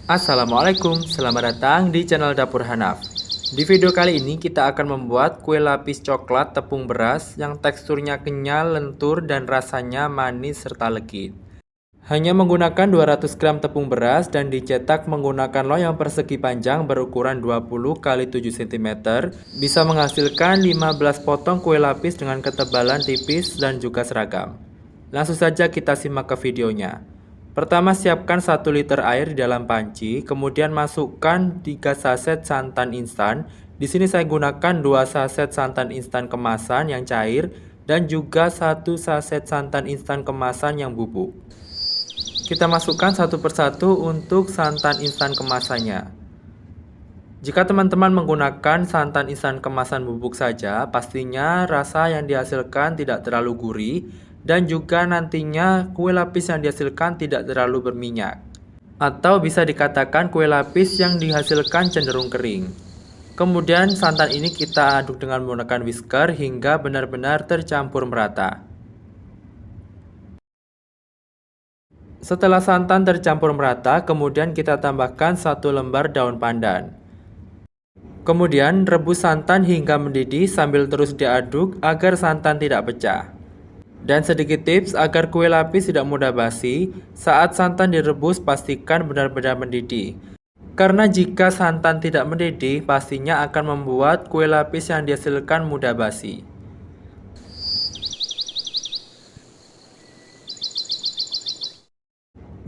Assalamualaikum, selamat datang di channel Dapur Hanaf. Di video kali ini kita akan membuat kue lapis coklat tepung beras yang teksturnya kenyal, lentur, dan rasanya manis serta legit. Hanya menggunakan 200 gram tepung beras dan dicetak menggunakan loyang persegi panjang berukuran 20 x 7 cm, bisa menghasilkan 15 potong kue lapis dengan ketebalan tipis dan juga seragam. Langsung saja kita simak ke videonya. Pertama, siapkan 1 liter air di dalam panci, kemudian masukkan 3 saset santan instan. Di sini saya gunakan 2 saset santan instan kemasan yang cair dan juga 1 saset santan instan kemasan yang bubuk. Kita masukkan satu persatu untuk santan instan kemasannya. Jika teman-teman menggunakan santan instan kemasan bubuk saja, pastinya rasa yang dihasilkan tidak terlalu gurih dan juga nantinya kue lapis yang dihasilkan tidak terlalu berminyak. Atau bisa dikatakan kue lapis yang dihasilkan cenderung kering. Kemudian santan ini kita aduk dengan menggunakan whisker hingga benar-benar tercampur merata. Setelah santan tercampur merata, kemudian kita tambahkan 1 lembar daun pandan. Kemudian rebus santan hingga mendidih sambil terus diaduk agar santan tidak pecah. Dan sedikit tips agar kue lapis tidak mudah basi, saat santan direbus pastikan benar-benar mendidih. Karena jika santan tidak mendidih, pastinya akan membuat kue lapis yang dihasilkan mudah basi.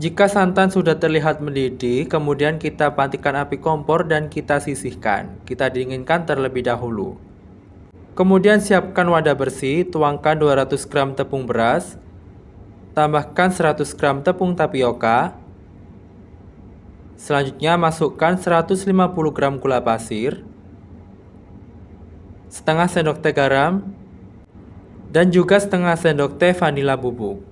Jika santan sudah terlihat mendidih, kemudian kita pantikan api kompor dan kita sisihkan. Kita dinginkan terlebih dahulu. Kemudian siapkan wadah bersih, tuangkan 200 gram tepung beras, tambahkan 100 gram tepung tapioka. Selanjutnya masukkan 150 gram gula pasir, setengah sendok teh garam, dan juga setengah sendok teh vanila bubuk.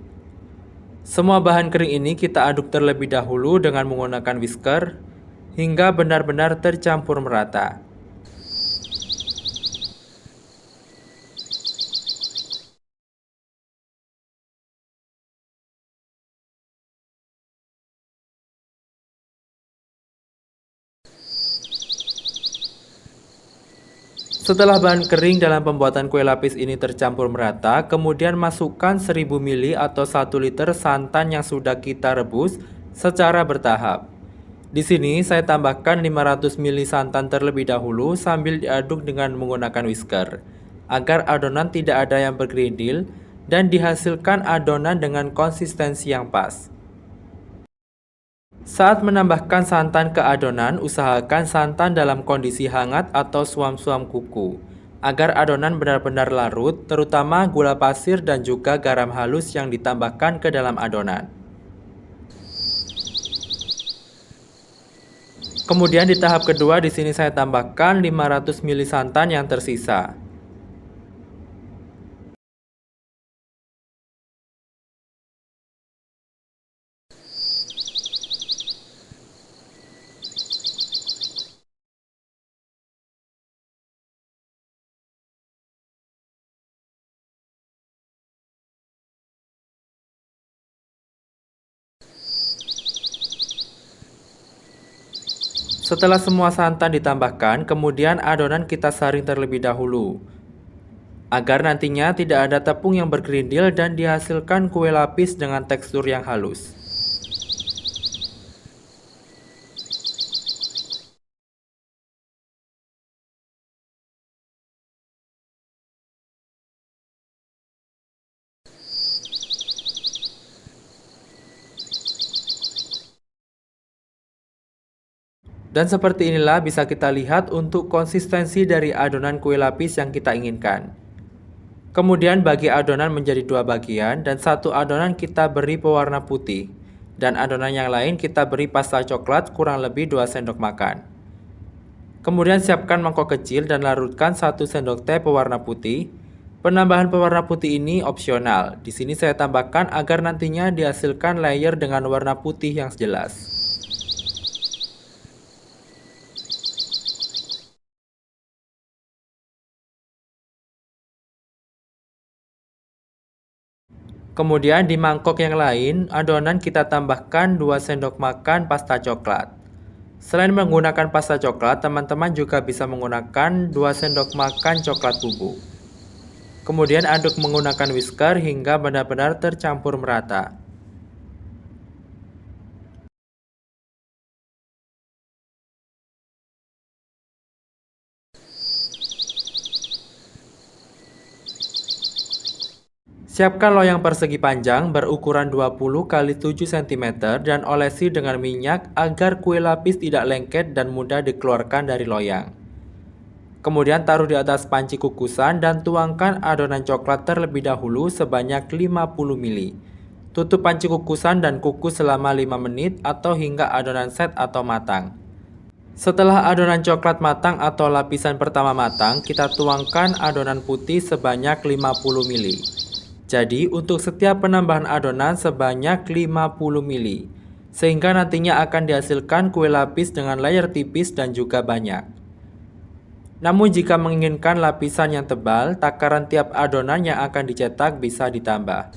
Semua bahan kering ini kita aduk terlebih dahulu dengan menggunakan whisker hingga benar-benar tercampur merata. Setelah bahan kering dalam pembuatan kue lapis ini tercampur merata, kemudian masukkan 1000 ml atau 1 liter santan yang sudah kita rebus secara bertahap. Di sini saya tambahkan 500 ml santan terlebih dahulu sambil diaduk dengan menggunakan whisker, agar adonan tidak ada yang bergerindil dan dihasilkan adonan dengan konsistensi yang pas. Saat menambahkan santan ke adonan, usahakan santan dalam kondisi hangat atau suam-suam kuku, agar adonan benar-benar larut, terutama gula pasir dan juga garam halus yang ditambahkan ke dalam adonan. Kemudian di tahap kedua di sini saya tambahkan 500 ml santan yang tersisa. Setelah semua santan ditambahkan, kemudian adonan kita saring terlebih dahulu, agar nantinya tidak ada tepung yang bergerindil dan dihasilkan kue lapis dengan tekstur yang halus. Dan seperti inilah bisa kita lihat untuk konsistensi dari adonan kue lapis yang kita inginkan. Kemudian bagi adonan menjadi dua bagian dan satu adonan kita beri pewarna putih dan adonan yang lain kita beri pasta coklat kurang lebih 2 sendok makan. Kemudian siapkan mangkok kecil dan larutkan 1 sendok teh pewarna putih. Penambahan pewarna putih ini opsional. Di sini saya tambahkan agar nantinya dihasilkan layer dengan warna putih yang jelas. Kemudian di mangkok yang lain, adonan kita tambahkan 2 sendok makan pasta coklat. Selain menggunakan pasta coklat, teman-teman juga bisa menggunakan 2 sendok makan coklat bubuk. Kemudian aduk menggunakan whisker hingga benar-benar tercampur merata. Siapkan loyang persegi panjang berukuran 20 x 7 cm dan olesi dengan minyak agar kue lapis tidak lengket dan mudah dikeluarkan dari loyang. Kemudian taruh di atas panci kukusan dan tuangkan adonan coklat terlebih dahulu sebanyak 50 ml. Tutup panci kukusan dan kukus selama 5 menit atau hingga adonan set atau matang. Setelah adonan coklat matang atau lapisan pertama matang, kita tuangkan adonan putih sebanyak 50 ml. Jadi, untuk setiap penambahan adonan sebanyak 50 ml, sehingga nantinya akan dihasilkan kue lapis dengan layer tipis dan juga banyak. Namun jika menginginkan lapisan yang tebal, takaran tiap adonan yang akan dicetak bisa ditambah.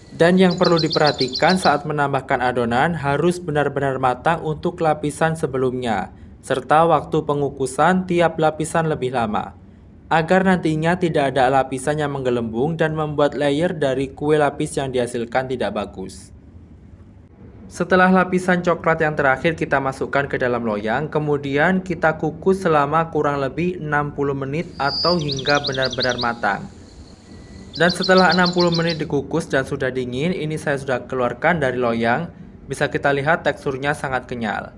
Dan yang perlu diperhatikan saat menambahkan adonan harus benar-benar matang untuk lapisan sebelumnya, serta waktu pengukusan tiap lapisan lebih lama, agar nantinya tidak ada lapisan yang menggelembung dan membuat layer dari kue lapis yang dihasilkan tidak bagus. Setelah lapisan coklat yang terakhir kita masukkan ke dalam loyang, kemudian kita kukus selama kurang lebih 60 menit atau hingga benar-benar matang. Dan setelah 60 menit dikukus dan sudah dingin, ini saya sudah keluarkan dari loyang. Bisa kita lihat teksturnya sangat kenyal.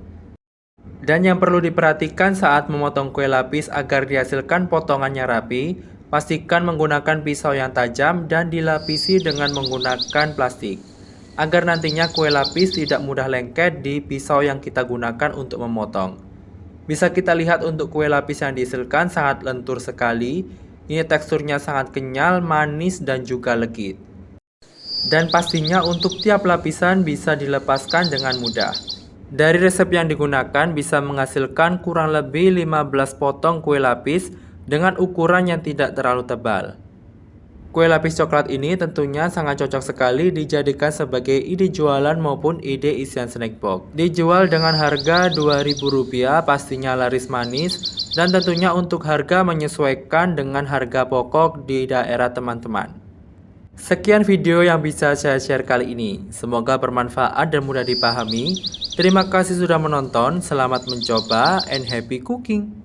Dan yang perlu diperhatikan saat memotong kue lapis agar dihasilkan potongannya rapi, pastikan menggunakan pisau yang tajam dan dilapisi dengan menggunakan plastik, agar nantinya kue lapis tidak mudah lengket di pisau yang kita gunakan untuk memotong. Bisa kita lihat untuk kue lapis yang dihasilkan sangat lentur sekali. Ini teksturnya sangat kenyal, manis, dan juga legit. Dan pastinya untuk tiap lapisan bisa dilepaskan dengan mudah. Dari resep yang digunakan bisa menghasilkan kurang lebih 15 potong kue lapis dengan ukuran yang tidak terlalu tebal. Kue lapis coklat ini tentunya sangat cocok sekali dijadikan sebagai ide jualan maupun ide isian snack box. Dijual dengan harga Rp2.000, pastinya laris manis, dan tentunya untuk harga menyesuaikan dengan harga pokok di daerah teman-teman. Sekian video yang bisa saya share kali ini. Semoga bermanfaat dan mudah dipahami. Terima kasih sudah menonton, selamat mencoba and happy cooking!